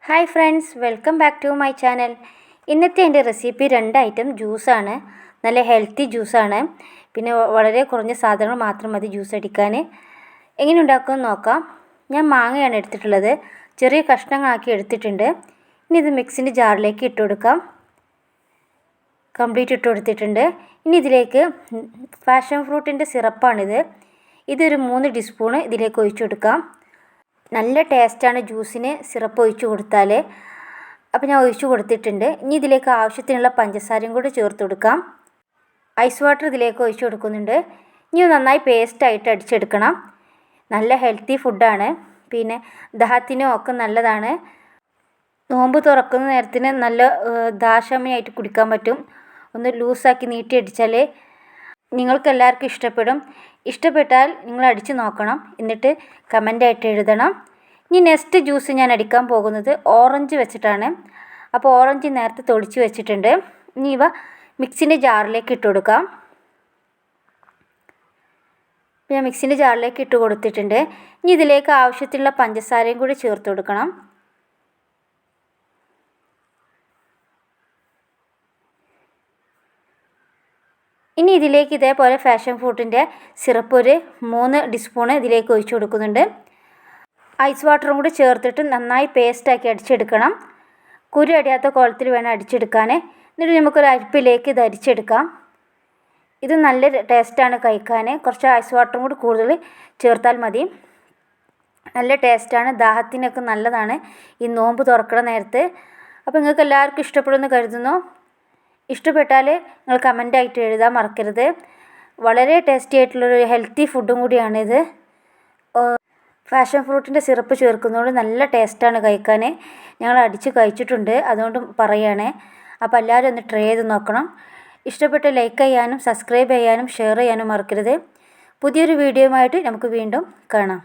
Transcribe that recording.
Hi friends, welcome back to my channel. ഇന്നത്തെ എൻ്റെ recipe 2 item ജ്യൂസാണ്. നല്ല ഹെൽത്തി ജ്യൂസാണ്. പിന്നെ വളരെ കുറഞ്ഞ സാധനങ്ങൾ മാത്രം മതി ജ്യൂസ് അടിക്കാൻ. എങ്ങനെ ഉണ്ടാക്കുമെന്ന് നോക്കാം. ഞാൻ മാങ്ങയാണ് എടുത്തിട്ടുള്ളത്. ചെറിയ കഷ്ണങ്ങളാക്കി എടുത്തിട്ടുണ്ട്. ഇനി ഇത് മിക്സിൻ്റെ ജാറിലേക്ക് ഇട്ട് കൊടുക്കാം. കംപ്ലീറ്റ് ഇട്ട് കൊടുത്തിട്ടുണ്ട്. ഇനി ഇതിലേക്ക് പാഷൻ ഫ്രൂട്ടിൻ്റെ സിറപ്പാണിത്. ഇതൊരു 3 ടീസ്പൂൺ ഇതിലേക്ക് ഒഴിച്ചു കൊടുക്കാം. നല്ല ടേസ്റ്റാണ് ജ്യൂസിന് സിറപ്പ് ഒഴിച്ചു കൊടുത്താൽ. അപ്പോൾ ഞാൻ ഒഴിച്ചു കൊടുത്തിട്ടുണ്ട്. ഇനി ഇതിലേക്ക് ആവശ്യത്തിനുള്ള പഞ്ചസാരയും കൂടി ചേർത്ത് കൊടുക്കാം. ഐസ് വാട്ടർ ഇതിലേക്ക് ഒഴിച്ചു കൊടുക്കുന്നുണ്ട്. ഇനി നന്നായി പേസ്റ്റായിട്ട് അടിച്ചെടുക്കണം. നല്ല ഹെൽത്തി ഫുഡാണ്. പിന്നെ ദാഹത്തിനും ഒക്കെ നല്ലതാണ്. നോമ്പ് തുറക്കുന്ന നേരത്തിന് നല്ല ദാഹശമനമായിട്ട് കുടിക്കാൻ പറ്റും. ഒന്ന് ലൂസാക്കി നീട്ടി അടിച്ചാൽ നിങ്ങൾക്കെല്ലാവർക്കും ഇഷ്ടപ്പെടും. ഇഷ്ടപ്പെട്ടാൽ നിങ്ങൾ അടിച്ച് നോക്കണം. എന്നിട്ട് കമൻ്റായിട്ട് എഴുതണം. ഇനി നെക്സ്റ്റ് ജ്യൂസ് ഞാൻ അടിക്കാൻ പോകുന്നത് ഓറഞ്ച് വെച്ചിട്ടാണ്. അപ്പോൾ ഓറഞ്ച് നേരത്തെ തൊളിച്ച് വെച്ചിട്ടുണ്ട്. ഇനി ഇവ മിക്സിൻ്റെ ജാറിലേക്ക് ഇട്ട് കൊടുക്കാം. ഞാൻ മിക്സിൻ്റെ ജാറിലേക്ക് ഇട്ട് കൊടുത്തിട്ടുണ്ട്. ഇനി ഇതിലേക്ക് ആവശ്യത്തിനുള്ള പഞ്ചസാരയും കൂടി ചേർത്ത് കൊടുക്കണം. ഇനി ഇതിലേക്ക് ഇതേപോലെ പാഷൻ ഫ്രൂട്ടിൻ്റെ സിറപ്പ് ഒരു 3 ടീസ്പൂൺ ഇതിലേക്ക് ഒഴിച്ചു കൊടുക്കുന്നുണ്ട്. ഐസ് വാട്ടറും കൂടി ചേർത്തിട്ട് നന്നായി പേസ്റ്റാക്കി അടിച്ചെടുക്കണം. കുരു അടിയാത്ത കോലത്തിൽ വേണം അടിച്ചെടുക്കാൻ. എന്നിട്ട് നമുക്കൊരു അരിപ്പിലേക്ക് ഇത് അരിച്ചെടുക്കാം. ഇത് നല്ല ടേസ്റ്റാണ് കഴിക്കാൻ. കുറച്ച് ഐസ് വാട്ടറും കൂടി കൂടുതൽ ചേർത്താൽ മതി. നല്ല ടേസ്റ്റാണ്. ദാഹത്തിനൊക്കെ നല്ലതാണ് ഈ നോമ്പ് തുറക്കണ നേരത്ത്. അപ്പോൾ നിങ്ങൾക്ക് എല്ലാവർക്കും ഇഷ്ടപ്പെടുമെന്ന് കരുതുന്നു. ഇഷ്ടപ്പെട്ടാൽ നിങ്ങൾ കമൻ്റായിട്ട് എഴുതാൻ മറക്കരുത്. വളരെ ടേസ്റ്റി ആയിട്ടുള്ളൊരു ഹെൽത്തി ഫുഡും കൂടിയാണിത്. പാഷൻ ഫ്രൂട്ടിൻ്റെ സിറപ്പ് ചേർക്കുന്നതുകൊണ്ട് നല്ല ടേസ്റ്റാണ് കഴിക്കാൻ. ഞങ്ങൾ അടിച്ച് കഴിച്ചിട്ടുണ്ട്, അതുകൊണ്ട് പറയുകയാണ്. അപ്പോൾ എല്ലാവരും ഒന്ന് ട്രൈ ചെയ്ത് നോക്കണം. ഇഷ്ടപ്പെട്ട് ലൈക്ക് ചെയ്യാനും സബ്സ്ക്രൈബ് ചെയ്യാനും ഷെയർ ചെയ്യാനും മറക്കരുത്. പുതിയൊരു വീഡിയോയുമായിട്ട് നമുക്ക് വീണ്ടും കാണാം.